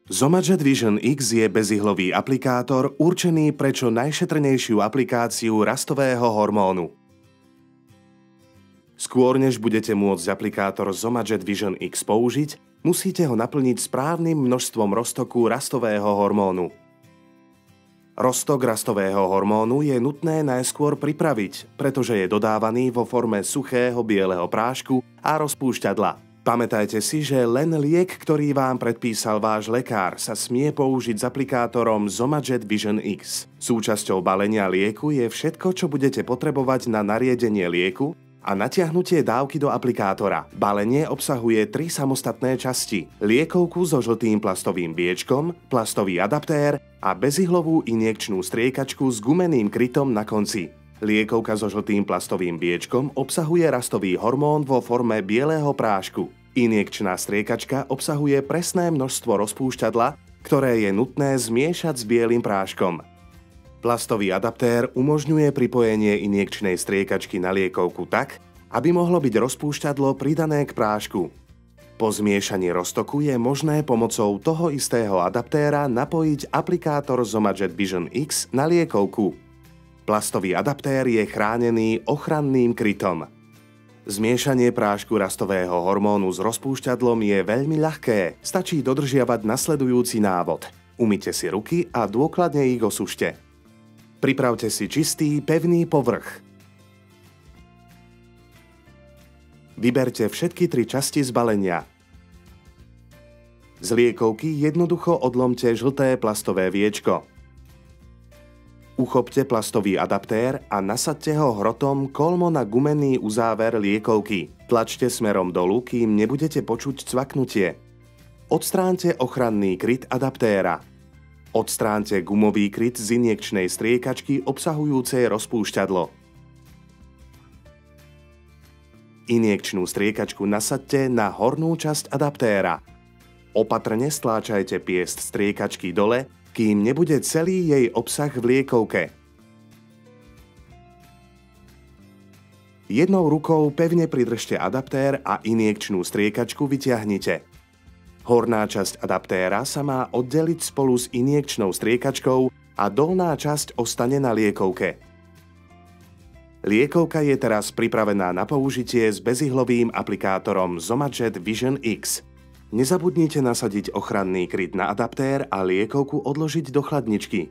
Zomajet Vision X je bezihlový aplikátor určený pre čo najšetrnejšiu aplikáciu rastového hormónu. Skôr než budete môcť aplikátor Zomajet Vision X použiť, musíte ho naplniť správnym množstvom roztoku rastového hormónu. Roztok rastového hormónu je nutné najskôr pripraviť, pretože je dodávaný vo forme suchého bieleho prášku a rozpúšťadla. Pamätajte si, že len liek, ktorý vám predpísal váš lekár, sa smie použiť s aplikátorom Zomajet Vision X. Súčasťou balenia lieku je všetko, čo budete potrebovať na nariadenie lieku a natiahnutie dávky do aplikátora. Balenie obsahuje 3 samostatné časti: liekovku so žltým plastovým biečkom, plastový adaptér a bezihlovú injekčnú striekačku s gumeným krytom na konci. Liekovka so žltým plastovým biečkom obsahuje rastový hormón vo forme bieleho prášku. Injekčná striekačka obsahuje presné množstvo rozpúšťadla, ktoré je nutné zmiešať s bielym práškom. Plastový adaptér umožňuje pripojenie injekčnej striekačky na liekovku tak, aby mohlo byť rozpúšťadlo pridané k prášku. Po zmiešaní roztoku je možné pomocou toho istého adaptéra napojiť aplikátor Zomajet Vision X na liekovku. Plastový adaptér je chránený ochranným krytom. Zmiešanie prášku rastového hormónu s rozpúšťadlom je veľmi ľahké. Stačí dodržiavať nasledujúci návod. Umyte si ruky a dôkladne ich osušte. Pripravte si čistý, pevný povrch. Vyberte všetky 3 časti z balenia. Z liekovky jednoducho odlomte žlté plastové viečko. Uchopte plastový adaptér a nasaďte ho hrotom kolmo na gumený uzáver liekovky. Tlačte smerom dolu, kým nebudete počuť cvaknutie. Odstráňte ochranný kryt adaptéra. Odstráňte gumový kryt z injekčnej striekačky obsahujúcej rozpúšťadlo. Injekčnú striekačku nasaďte na hornú časť adaptéra. Opatrne stláčajte piesť striekačky dole, kým nebude celý jej obsah v liekovke. Jednou rukou pevne pridržte adaptér a injekčnú striekačku vyťahnite. Horná časť adaptéra sa má oddeliť spolu s injekčnou striekačkou a dolná časť ostane na liekovke. Liekovka je teraz pripravená na použitie s bezihlovým aplikátorom Zomajet Vision X. Nezabudnite nasadiť ochranný kryt na adaptér a liekovku odložiť do chladničky.